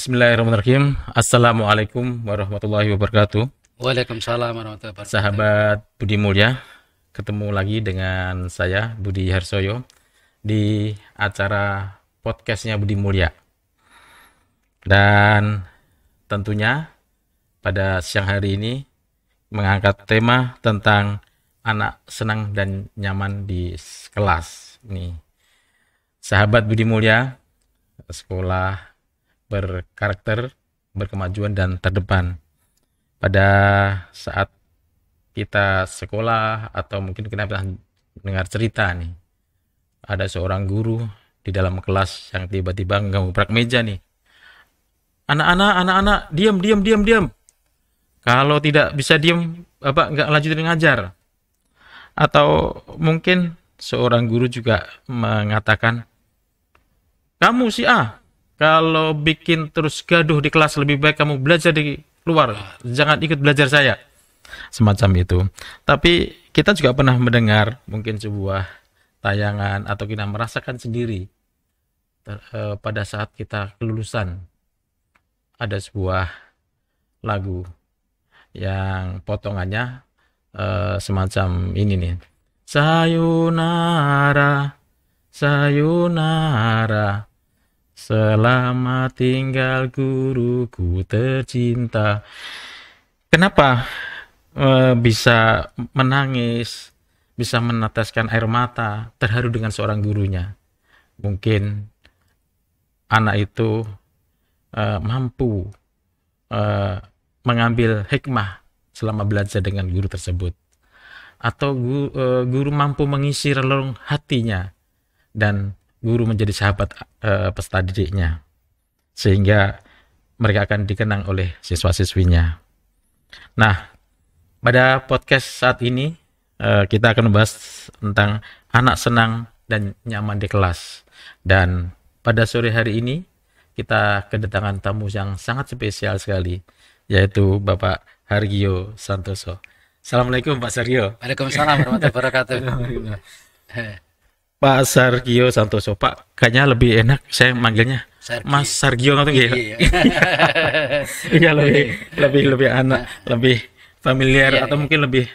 Bismillahirrahmanirrahim. Assalamualaikum warahmatullahi wabarakatuh. Waalaikumsalam warahmatullahi wabarakatuh. Sahabat Budi Mulya, ketemu lagi dengan saya Budi Harsoyo di acara podcastnya Budi Mulya. Dan tentunya pada siang hari ini mengangkat tema tentang anak senang dan nyaman di kelas. Nih, sahabat Budi Mulya, sekolah berkarakter, berkemajuan dan terdepan. Pada saat kita sekolah atau mungkin kita pernah dengar cerita nih, ada seorang guru di dalam kelas yang tiba-tiba nggebrak meja nih. Anak-anak, diam. Kalau tidak bisa diam, Bapak nggak lanjutin ngajar. Atau mungkin seorang guru juga mengatakan, kamu si A, kalau bikin terus gaduh di kelas, lebih baik kamu belajar di luar, jangan ikut belajar saya. Semacam itu. Tapi kita juga pernah mendengar mungkin sebuah tayangan atau kita merasakan sendiri pada saat kita kelulusan. Ada sebuah lagu yang potongannya semacam ini nih. Sayonara, sayonara, selamat tinggal guruku tercinta. Kenapa bisa menangis, bisa meneteskan air mata, terharu dengan seorang gurunya? Mungkin anak itu mampu mengambil hikmah selama belajar dengan guru tersebut. Atau guru mampu mengisi relung hatinya dan guru menjadi sahabat peserta didiknya, sehingga mereka akan dikenang oleh siswa-siswinya. Nah, pada podcast saat ini kita akan membahas tentang anak senang dan nyaman di kelas. Dan pada sore hari ini kita kedatangan tamu yang sangat spesial sekali, yaitu Bapak Hargio Santoso. Assalamualaikum Pak Sargio. Waalaikumsalam warahmatullahi wabarakatuh. Pak Sargio Santoso, Pak, kayaknya lebih enak saya manggilnya Mas Sargio nggak tuh ya? Iya, lebih anak, lebih familiar atau mungkin lebih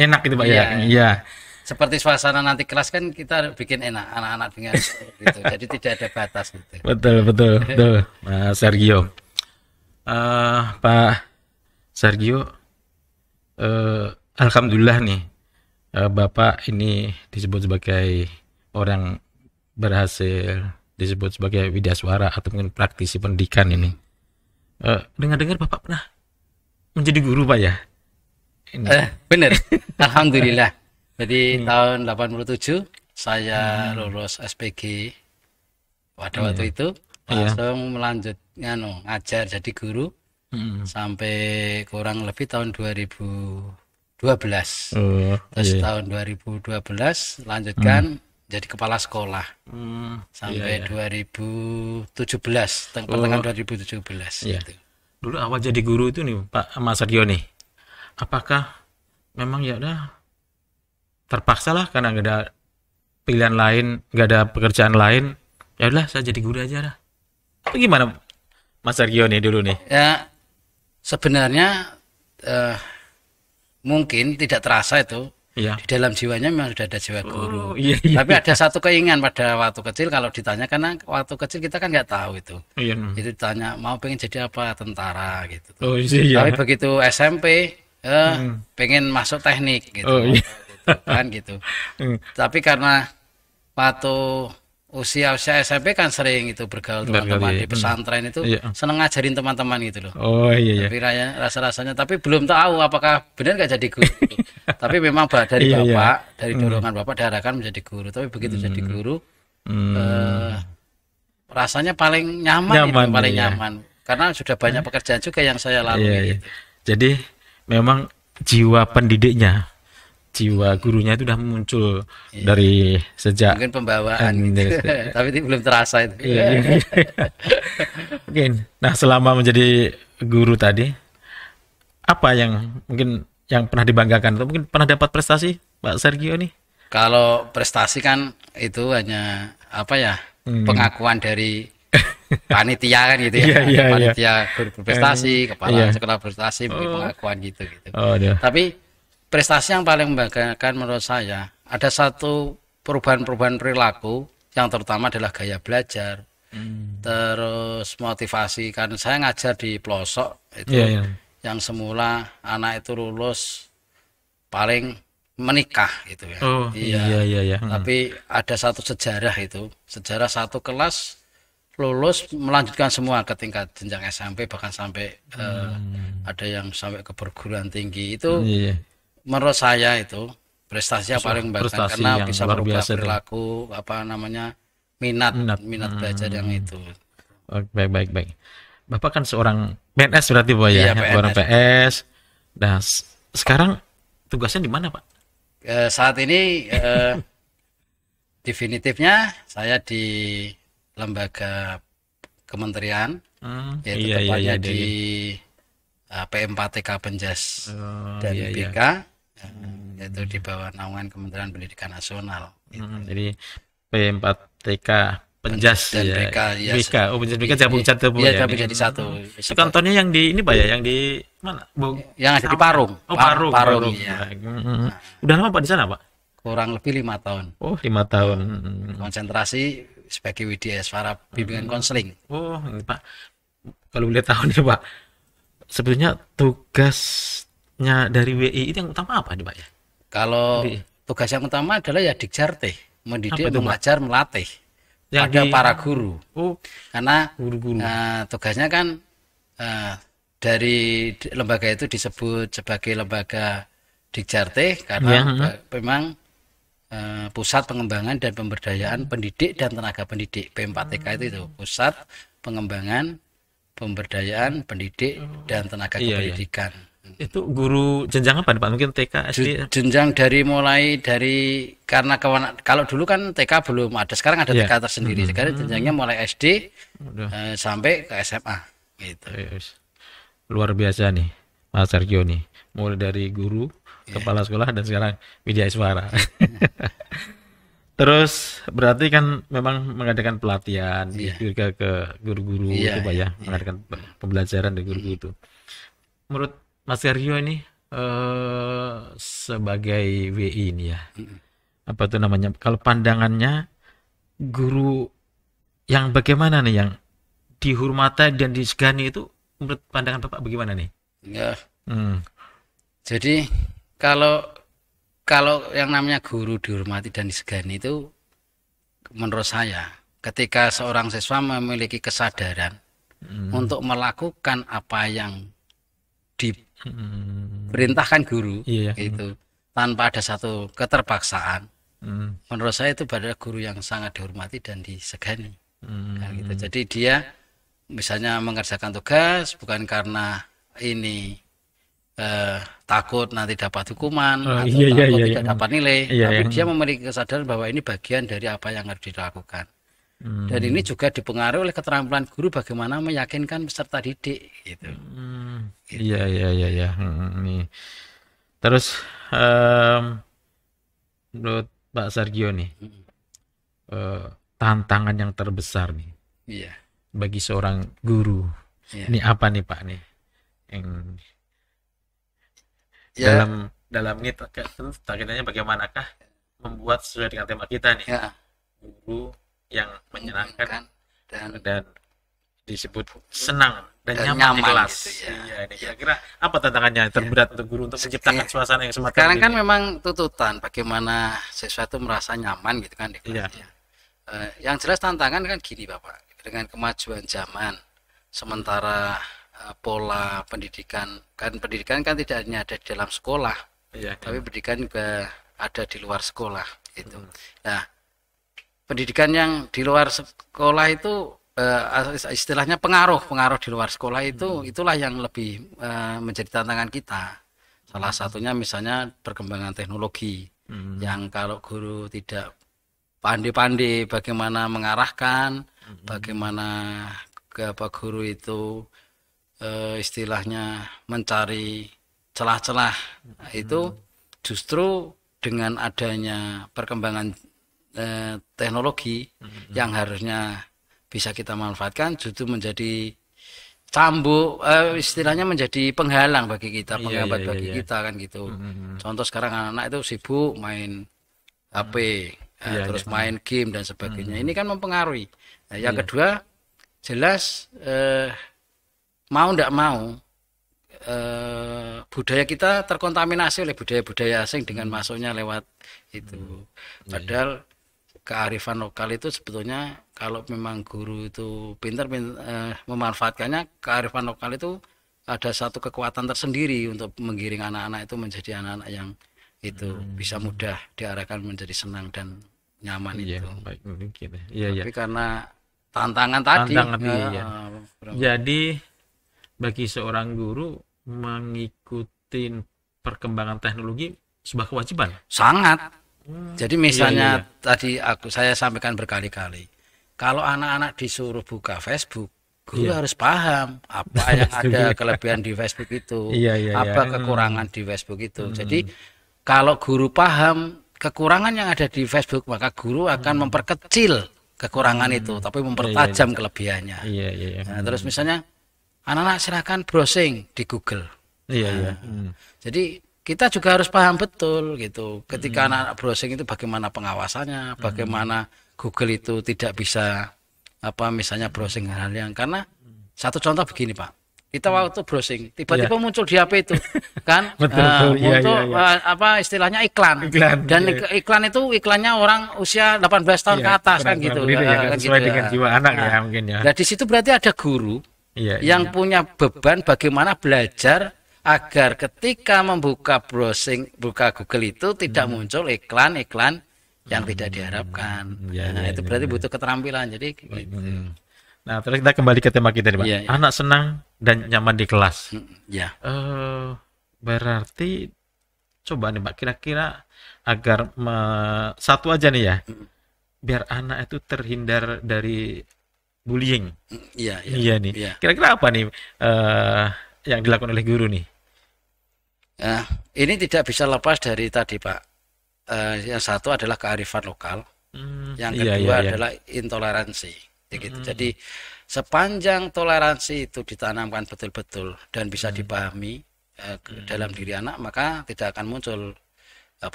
enak gitu Pak ya. Iya. Seperti suasana nanti kelas kan kita bikin enak, anak-anak dengar gitu. Jadi tidak ada batas gitu. Betul, Mas Sargio. Pak Sargio, alhamdulillah nih, Bapak ini disebut sebagai orang berhasil, disebut sebagai widyaswara atau mungkin praktisi pendidikan ini. Dengar-dengar Bapak pernah menjadi guru Pak ya? Benar, alhamdulillah. Jadi tahun 87 saya lulus SPG. Pada waktu itu langsung melanjut ngajar jadi guru sampai kurang lebih tahun 2012. Terus tahun 2012 lanjutkan jadi kepala sekolah sampai 2017, pertengahan 2017 gitu. Dulu awal jadi guru itu nih Pak Mas Sargio nih, apakah memang ya udah terpaksa lah karena nggak ada pilihan lain, nggak ada pekerjaan lain, ya udah saya jadi guru aja lah? Itu gimana Mas Sargio nih dulu nih? Ya sebenarnya mungkin tidak terasa itu. Di dalam jiwanya memang sudah ada jiwa guru. Tapi ada satu keinginan pada waktu kecil, kalau ditanya, karena waktu kecil kita kan nggak tahu itu. Itu ditanya mau pengen jadi apa, tentara gitu. Tapi begitu SMP pengen masuk teknik gitu. Gitu. Tapi karena waktu usia SMP kan sering itu bergaul teman-teman di pesantren itu, seneng ngajarin teman-teman gitu loh. Tapi rasa-rasanya, tapi belum tahu apakah benar nggak jadi guru. Tapi memang dari bapak, dari dorongan bapak diarahkan menjadi guru. Tapi begitu jadi guru, rasanya paling nyaman nyaman. Karena sudah banyak pekerjaan juga yang saya lalui. Gitu. Jadi memang jiwa pendidiknya, jiwa gurunya itu sudah muncul dari sejak mungkin pembawaan gitu. Tapi belum terasa itu. Mungkin. Nah, selama menjadi guru tadi, apa yang mungkin yang pernah dibanggakan atau mungkin pernah dapat prestasi Pak Sargio nih? Kalau prestasi kan itu hanya pengakuan dari panitia kan gitu ya. Panitia guru berprestasi, kepala sekolah berprestasi, pengakuan gitu. Tapi prestasi yang paling membanggakan menurut saya ada satu perubahan-perubahan perilaku yang terutama adalah gaya belajar. Terus motivasi, kan saya ngajar di pelosok itu yang semula anak itu lulus paling menikah gitu ya. Tapi ada satu sejarah itu, sejarah satu kelas lulus melanjutkan semua ke tingkat jenjang SMP, bahkan sampai ada yang sampai ke perguruan tinggi. Itu menurut saya itu prestasi yang paling bagus karena bisa berubah perilaku minat belajar yang itu. Baik. Bapak kan seorang PNS berarti Pak ya, seorang PNS. Nah, sekarang tugasnya di mana Pak? Saat ini definitifnya saya di lembaga kementerian, yaitu tepatnya di PM4TK Penjas dan BK, yaitu di bawah naungan Kementerian Pendidikan Nasional. Jadi PM4TK Penjas dan BK, BK. Penjas BK gabung satu Bu ya. Jadi satu. Kantornya yang di ini Pak ya, yang di mana? Yang ada di Parung. Parung. Ya. Udah lama Pak di sana Pak? Kurang lebih 5 tahun. 5 tahun. Konsentrasi sebagai Widyaswara bimbingan konseling. Ini Pak. Kalau boleh tahu nih Pak, sebetulnya tugasnya dari WI itu yang utama apa nih Pak ya? Kalau tugas yang utama adalah ya Dikjarte, mendidik, mengajar, melatih pada para guru. Karena guru-guru. Tugasnya kan dari lembaga itu disebut sebagai lembaga Dikjarte karena memang pusat pengembangan dan pemberdayaan pendidik dan tenaga pendidik. PM4TK itu pusat pengembangan, pemberdayaan pendidik dan tenaga kependidikan. Itu guru jenjang apa Pak? Mungkin TK, SD? Jenjang mulai dari karena kalau dulu kan TK belum ada, sekarang ada TK tersendiri. Sekarang jenjangnya mulai SD sampai ke SMA gitu. Luar biasa nih Mas Sargio nih. Mulai dari guru, kepala sekolah, dan sekarang Widyaswara. Terus berarti kan memang mengadakan pelatihan juga ke guru-guru itu Pak ya, mengadakan pembelajaran dari guru itu. Menurut Mas Sargio ini sebagai WI ini ya, apa tuh namanya? Kalau pandangannya guru yang bagaimana nih, yang dihormati dan disegani itu menurut pandangan Bapak bagaimana nih? Ya. Jadi kalau yang namanya guru dihormati dan disegani itu menurut saya ketika seorang siswa memiliki kesadaran untuk melakukan apa yang diperintahkan guru itu tanpa ada satu keterpaksaan, menurut saya itu adalah guru yang sangat dihormati dan disegani. Gitu. Jadi dia misalnya mengerjakan tugas bukan karena ini takut nanti dapat hukuman atau takut tidak dapat nilai, tapi dia memiliki kesadaran bahwa ini bagian dari apa yang harus dilakukan. Dan ini juga dipengaruhi oleh keterampilan guru bagaimana meyakinkan peserta didik gitu. Iya. Nih. Terus menurut Pak Sargio nih, tantangan yang terbesar nih bagi seorang guru ini apa nih Pak nih, yang dalam ini targetnya bagaimanakah membuat sesuai dengan tema kita nih, guru yang menyenangkan dan disebut senang dan nyaman di kelas. Gitu, ini kira-kira apa tantangannya terberat untuk guru untuk menciptakan suasana yang semacam ini? Sekarang kan memang tuntutan bagaimana siswa itu merasa nyaman gitu kan di kelas. Yang jelas tantangan kan gini Bapak, dengan kemajuan zaman, sementara pola pendidikan kan tidak hanya ada di dalam sekolah, tapi pendidikan juga ada di luar sekolah itu. Nah, pendidikan yang di luar sekolah itu istilahnya pengaruh di luar sekolah itu itulah yang lebih menjadi tantangan kita. Salah satunya misalnya perkembangan teknologi yang kalau guru tidak pandai-pandai bagaimana mengarahkan, bagaimana guru itu istilahnya mencari celah-celah, itu justru dengan adanya perkembangan teknologi yang harusnya bisa kita manfaatkan justru menjadi cambuk, istilahnya menjadi penghalang bagi kita, penghambat bagi kita kan gitu. Contoh sekarang anak-anak itu sibuk main HP, terus main game dan sebagainya. Ini kan mempengaruhi. Nah, yang kedua jelas mau tidak mau budaya kita terkontaminasi oleh budaya-budaya asing dengan masuknya lewat itu. Padahal kearifan lokal itu sebetulnya kalau memang guru itu pintar memanfaatkannya, kearifan lokal itu ada satu kekuatan tersendiri untuk menggiring anak-anak itu menjadi anak-anak yang itu bisa mudah diarahkan menjadi senang dan nyaman itu. Baik, mungkin. Tapi karena tantangan tadi. Jadi bagi seorang guru mengikuti perkembangan teknologi sebuah kewajiban. Sangat. Jadi misalnya tadi saya sampaikan berkali-kali, kalau anak-anak disuruh buka Facebook, guru harus paham apa yang ada kelebihan di Facebook itu, apa kekurangan di Facebook itu. Jadi kalau guru paham kekurangan yang ada di Facebook, maka guru akan memperkecil kekurangan itu, tapi mempertajam kelebihannya. Nah, terus misalnya anak-anak silakan browsing di Google. Jadi kita juga harus paham betul gitu. Ketika anak browsing itu bagaimana pengawasannya, bagaimana Google itu tidak bisa misalnya browsing hal yang, karena satu contoh begini Pak. Kita waktu browsing tiba-tiba muncul di HP itu kan betul, istilahnya iklan. Dan iklan itu iklannya orang usia 18 tahun ke atas kan gitu. Sesuai dengan jiwa anak ya mungkin ya. Nah di situ berarti ada guru yang punya beban bagaimana belajar agar ketika membuka browsing, buka Google itu tidak muncul iklan-iklan yang tidak diharapkan. Itu berarti butuh keterampilan. Jadi Nah, terus kita kembali ke tema kita nih, Pak. Anak senang dan nyaman di kelas. Berarti coba nih, Pak, kira-kira agar satu aja nih ya. Biar anak itu terhindar dari bullying. Iya nih. Kira-kira apa nih yang dilakukan oleh guru nih? Ini tidak bisa lepas dari tadi Pak. Yang satu adalah kearifan lokal, yang kedua adalah intoleransi. Jadi sepanjang toleransi itu ditanamkan betul-betul dan bisa dipahami dalam diri anak, maka tidak akan muncul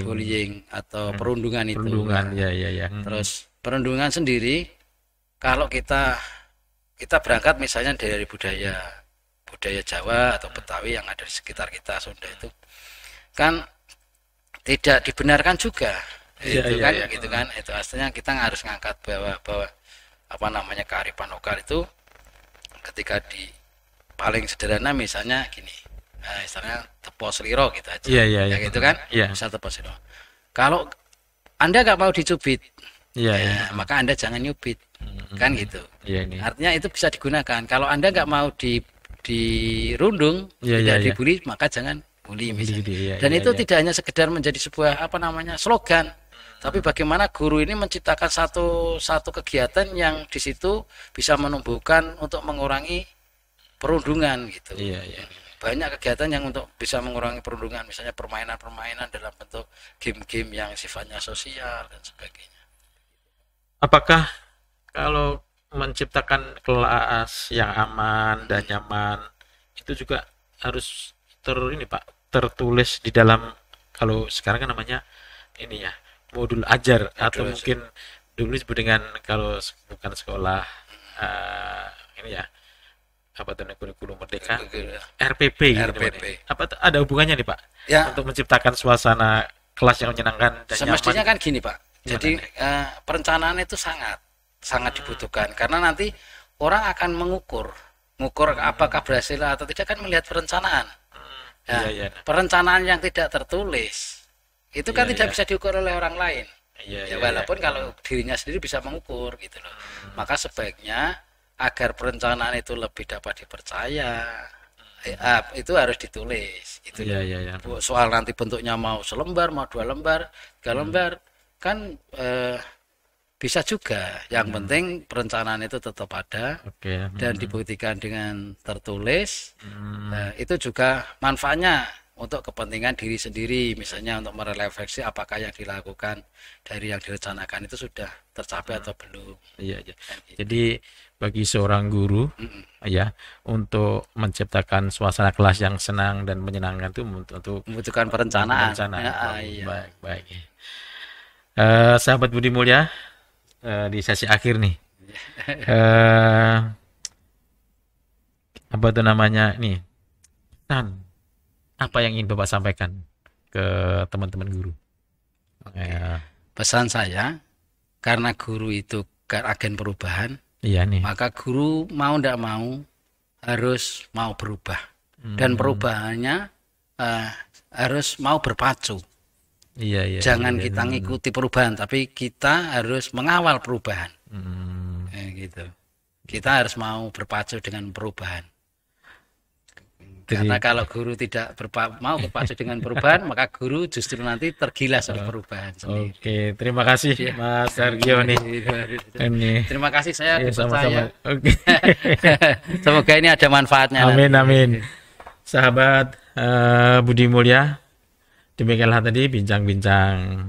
bullying atau perundungan itu. Terus perundungan sendiri, kalau kita berangkat misalnya dari budaya Jawa atau Betawi yang ada di sekitar kita, Sunda itu kan tidak dibenarkan juga. Itu artinya kita harus ngangkat bahwa kearifan lokal itu ketika di paling sederhana misalnya gini, misalnya tepos liro gitu aja. Gitu kan? Misal tepos liro. Kalau Anda nggak mau dicubit, maka Anda jangan nyubit. Kan gitu. Artinya itu bisa digunakan. Kalau Anda nggak mau dirundung, tidak dibully, maka jangan bully misalnya. Dan itu tidak hanya sekedar menjadi sebuah slogan, tapi bagaimana guru ini menciptakan satu kegiatan yang di situ bisa menumbuhkan untuk mengurangi perundungan gitu. Banyak kegiatan yang untuk bisa mengurangi perundungan, misalnya permainan-permainan dalam bentuk game-game yang sifatnya sosial dan sebagainya. Apakah kalau menciptakan kelas yang aman dan nyaman itu juga harus tertulis di dalam, kalau sekarang kan namanya ini ya, modul ajar atau mungkin dulu disebut dengan, kalau bukan sekolah ini ya, kurikulum merdeka, RPP. Apa ada hubungannya nih Pak untuk menciptakan suasana kelas yang menyenangkan dan semestinya nyaman? Kan gini Pak, jadi perencanaan itu sangat dibutuhkan, karena nanti orang akan mengukur apakah berhasil atau tidak kan melihat perencanaan. Perencanaan yang tidak tertulis itu kan tidak bisa diukur oleh orang lain. Walaupun kalau dirinya sendiri bisa mengukur gitu loh. Maka sebaiknya agar perencanaan itu lebih dapat dipercaya, itu harus ditulis gitu. Soal nanti bentuknya mau selembar, mau 2 lembar, 3 lembar kan bisa juga. Yang penting perencanaan itu tetap ada dan dibuktikan dengan tertulis. Itu juga manfaatnya untuk kepentingan diri sendiri, misalnya untuk merefleksi apakah yang dilakukan dari yang direncanakan itu sudah tercapai atau belum. Iya, iya. Jadi bagi seorang guru ya, untuk menciptakan suasana kelas yang senang dan menyenangkan itu untuk membutuhkan perencanaan. Iya. Baik. Sahabat Budi Mulya, di sesi akhir nih. Apa itu namanya nih? Apa yang ingin Bapak sampaikan ke teman-teman guru? Pesan saya, karena guru itu agen perubahan, iya nih. Maka guru mau tidak mau harus mau berubah, dan perubahannya harus mau berpacu. Iya. Jangan kita ngikuti perubahan, tapi kita harus mengawal perubahan. Gitu. Kita harus mau berpacu dengan perubahan. Karena kalau guru tidak mau berpacu dengan perubahan, maka guru justru nanti tergilas oleh perubahan sendiri. Oke, terima kasih Mas Sargio nih. Terima kasih, saya dipercaya. Oke. Semoga ini ada manfaatnya. Amin. Sahabat Budi Mulya, demikianlah tadi bincang-bincang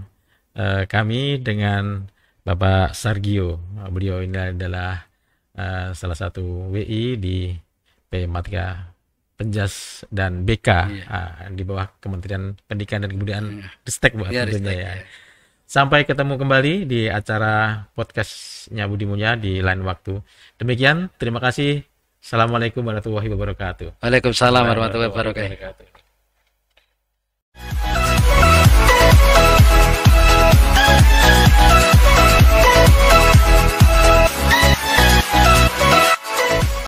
kami dengan Bapak Sargio. Beliau ini adalah salah satu WI di P4K Penjas dan BK di bawah Kementerian Pendidikan dan Kebudayaan Ristek tentunya ya. Sampai ketemu kembali di acara podcastnya Budi Mulya di lain waktu. Demikian, terima kasih. Assalamualaikum warahmatullahi wabarakatuh. Waalaikumsalam warahmatullahi wabarakatuh.